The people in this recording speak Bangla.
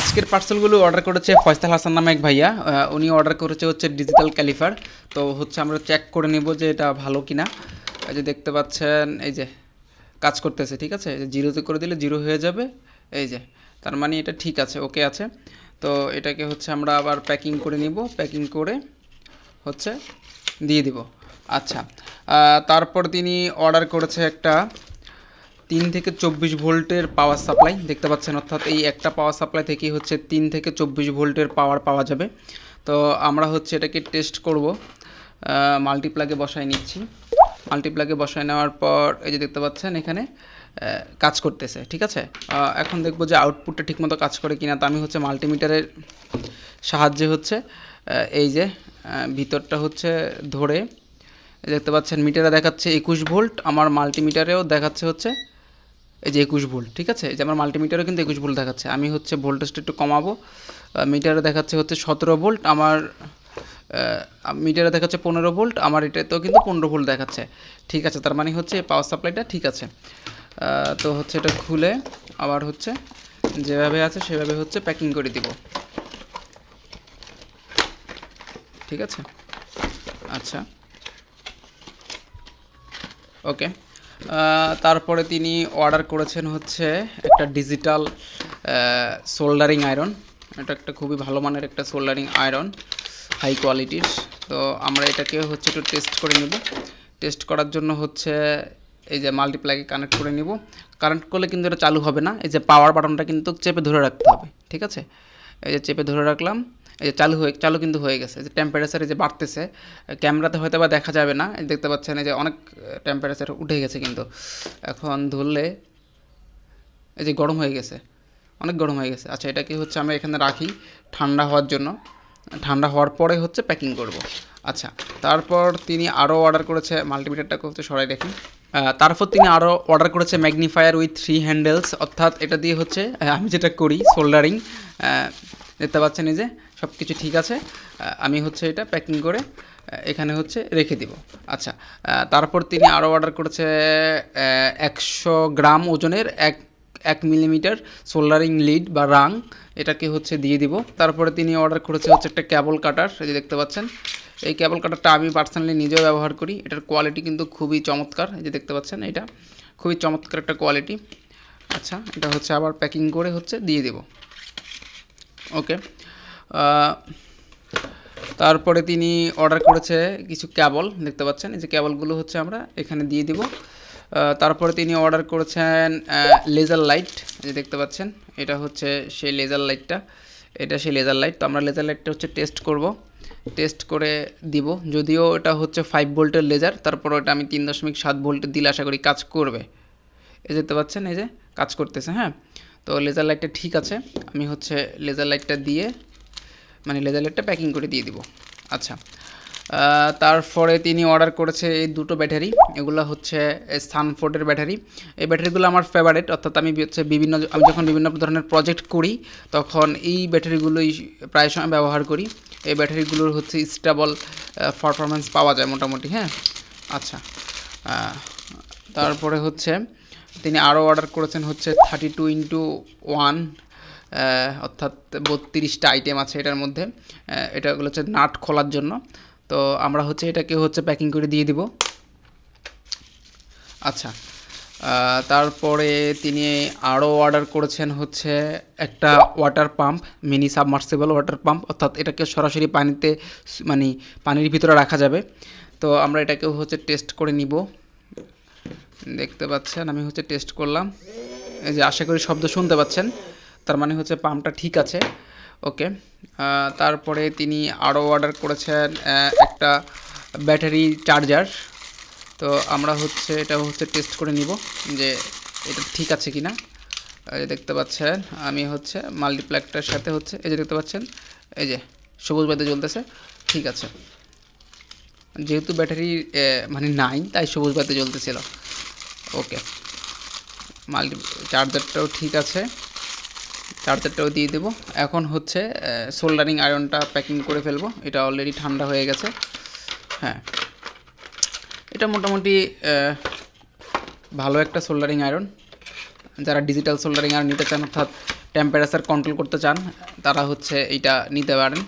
আজকের পার্সেলগুলো অর্ডার করেছে ফয়সাল হাসান নামে এক ভাইয়া। উনি অর্ডার করেছে হচ্ছে ডিজিটাল ক্যালিফার। তো হচ্ছে আমরা চেক করে নেব যে এটা ভালো কিনা। এই যে দেখতে পাচ্ছেন, এই যে কাজ করতেছে, ঠিক আছে। জিরোতে করে দিলে জিরো হয়ে যাবে, এই যে। তার মানে এটা ঠিক আছে, ওকে আছে। তো এটাকে হচ্ছে আমরা আবার প্যাকিং করে নিব, প্যাকিং করে হচ্ছে দিয়ে দিব। আচ্ছা, তারপর তিনি অর্ডার করেছে একটা 3 থেকে 24 ভোল্টের পাওয়ার সাপ্লাই, দেখতে পাচ্ছেন। অর্থাৎ এই একটা পাওয়ার সাপ্লাই থেকেই হচ্ছে 3 থেকে 24 ভোল্টের পাওয়ার পাওয়া যাবে। তো আমরা হচ্ছে এটাকে টেস্ট করব। মাল্টিপ্লাগে বসায় নিচ্ছি। মাল্টিপ্লাগে বসায় নেওয়ার পর এই যে দেখতে পাচ্ছেন এখানে কাজ করতেছে, ঠিক আছে। এখন দেখব যে আউটপুটটা ঠিকমতো কাজ করে কিনা। তো আমি হচ্ছে মাল্টিমিটারের সাহায্যে হচ্ছে এই যে ভিতরটা হচ্ছে ধরে দেখতে পাচ্ছেন মিটারে দেখাচ্ছে 21 ভোল্ট, আমার মাল্টিমিটারেও দেখাচ্ছে হচ্ছে এই যে 21 ভোল্ট, ঠিক আছে। এই যে আমার মাল্টিমিটারেও কিন্তু 21 ভোল্ট দেখাচ্ছে। আমি হচ্ছে ভোল্টেজটা একটু কমাবো। মিটারে দেখাচ্ছে হচ্ছে 17 ভোল্ট, আমার মিটারে দেখাচ্ছে 15 ভোল্ট, আমার এটাতেও কিন্তু 15 ভোল্ট দেখাচ্ছে, ঠিক আছে। তার মানে হচ্ছে পাওয়ার সাপ্লাইটা ঠিক আছে। তো হচ্ছে এটা খুলে আবার হচ্ছে যেভাবে আছে সেভাবে হচ্ছে প্যাকিং করে দিব, ঠিক আছে। আচ্ছা, ওকে। তারপরে তিনি অর্ডার করেছেন হচ্ছে একটা ডিজিটাল সোল্ডারিং আয়রন। এটা একটা খুবই ভালো মানের একটা সোল্ডারিং আয়রন, হাই কোয়ালিটির। তো আমরা এটাকে হচ্ছে একটু টেস্ট করে নেব। টেস্ট করার জন্য হচ্ছে এই যে মাল্টিপ্লাগে কানেক্ট করে নিব। কানেক্ট করলে কিন্তু এটা চালু হবে না। এই যে পাওয়ার বাটনটা কিন্তু চেপে ধরে রাখতে হবে, ঠিক আছে। এই যে চেপে ধরে রাখলাম, এই যে চালু কিন্তু হয়ে গেছে। যে টেম্পারেচার এই যে বাড়তেছে, ক্যামেরাতে হয়তো বা দেখা যাবে না, দেখতে পাচ্ছেন এই যে অনেক টেম্পারেচার উঠে গেছে। কিন্তু এখন ধরলে এই যে গরম হয়ে গেছে, অনেক গরম হয়ে গেছে। আচ্ছা, এটাকে হচ্ছে আমরা এখানে রাখি ঠান্ডা হওয়ার জন্য। ঠান্ডা হওয়ার পরে হচ্ছে প্যাকিং করব। আচ্ছা, তারপর তিনি আরও অর্ডার করেছে, মাল্টিমিটারটাকে হচ্ছে সরাই রাখি। তারপর তিনি আরও অর্ডার করেছে ম্যাগনিফায়ার উইথ 3 হ্যান্ডেলস। অর্থাৎ এটা দিয়ে হচ্ছে আমি যেটা করি সোল্ডারিং, দেখতে পাচ্ছেন এই যে সব কিছু ঠিক আছে। আমি হচ্ছে এটা প্যাকিং করে এখানে হচ্ছে রেখে দিব। আচ্ছা, তারপর তিনি আরও অর্ডার করেছে 100 গ্রাম ওজনের 1 মিলিমিটার সোল্ডারিং লিড বা রাং, এটাকে হচ্ছে দিয়ে দিব। তারপরে তিনি অর্ডার করেছে হচ্ছে একটা ক্যাবল কাটার, এই যে দেখতে পাচ্ছেন। এই ক্যাবল কাটারটা আমি পার্সোনালি নিজেও ব্যবহার করি। এটার কোয়ালিটি কিন্তু খুবই চমৎকার, এই যে দেখতে পাচ্ছেন, এটা খুবই চমৎকার একটা কোয়ালিটি। আচ্ছা, এটা হচ্ছে আবার প্যাকিং করে হচ্ছে দিয়ে দেব, ওকে। তারপরে তিনি অর্ডার করেছে কিছু ক্যাবল, দেখতে পাচ্ছেন এই যে ক্যাবলগুলো হচ্ছে আমরা এখানে দিয়ে দিব। তারপরে তিনি অর্ডার করেছেন লেজার লাইট, যে দেখতে পাচ্ছেন এটা হচ্ছে সেই লেজার লাইটটা, এটা সেই লেজার লাইট। তো আমরা লেজার লাইটটা হচ্ছে টেস্ট করব, টেস্ট করে দিব। যদিও এটা হচ্ছে 5 ভোল্টের লেজার, তারপর ওটা আমি 3.7 ভোল্টের দিলে আশা করি কাজ করবে। এই দেখতে পাচ্ছেন এই যে কাজ করতেছে, হ্যাঁ। তো লেজার লাইটটা ঠিক আছে, আমি হচ্ছে লেজার লাইটটা দিয়ে মানে লেজার লাইটটা প্যাকিং করে দিয়ে দিব। আচ্ছা, তারপরে তিনি অর্ডার করেছে এই দুটো ব্যাটারি, এগুলো হচ্ছে সানফোর্ডের ব্যাটারি। এই ব্যাটারিগুলো আমার ফেভারিট, অর্থাৎ আমি যখন বিভিন্ন ধরনের প্রজেক্ট করি তখন এই ব্যাটারিগুলোই প্রায় সময় ব্যবহার করি। এই ব্যাটারিগুলোর হচ্ছে স্টেবল পারফরমেন্স পাওয়া যায় মোটামুটি, হ্যাঁ। আচ্ছা, তারপরে হচ্ছে তিনি আরও অর্ডার করেছেন হচ্ছে 32x1, অর্থাৎ 32টা আইটেম আছে এটার মধ্যে। এটাগুলো হচ্ছে নাট খোলার জন্য। তো আমরা হচ্ছে এটাকে হচ্ছে প্যাকিং করে দিয়ে দিব। আচ্ছা, তারপরে তিনি আরও অর্ডার করেছেন হচ্ছে একটা water pump, mini submersible water pump, অর্থাৎ এটাকে সরাসরি পানিতে মানে পানির ভিতরে রাখা যাবে। তো আমরা এটাকেও হচ্ছে টেস্ট করে নিব, দেখতে পাচ্ছেন আমি হচ্ছে টেস্ট করলাম। এই যে আশা করি শব্দ শুনতে পাচ্ছেন, তার মানে হচ্ছে পাম্পটা ঠিক আছে, ওকে। তারপরে তিনি আরও অর্ডার করেছেন একটা ব্যাটারি চার্জার। তো আমরা হচ্ছে এটা হচ্ছে টেস্ট করে নিব যে এটা ঠিক আছে কি না। দেখতে পাচ্ছেন আমি হচ্ছে মাল্টিপ্লাগটার সাথে হচ্ছে এই যে দেখতে পাচ্ছেন এই যে সবুজ বাতি জ্বলতেছে, ঠিক আছে। যেহেতু ব্যাটারি মানে নাই তাই সবুজ বাতি জ্বলতেছিল, ওকে। চার্জারটাও ঠিক আছে, চার্জারটাও দিয়ে দেবো। এখন হচ্ছে সোল্ডারিং আয়রনটা প্যাকিং করে ফেলবো, এটা অলরেডি ঠান্ডা হয়ে গেছে, হ্যাঁ। এটা মোটামুটি ভালো একটা সোল্ডারিং আয়রন। যারা ডিজিটাল সোল্ডারিং আয়রন নিতে চান, অর্থাৎ টেম্পারেচার কন্ট্রোল করতে চান তারা হচ্ছে এইটা নিতে পারেন।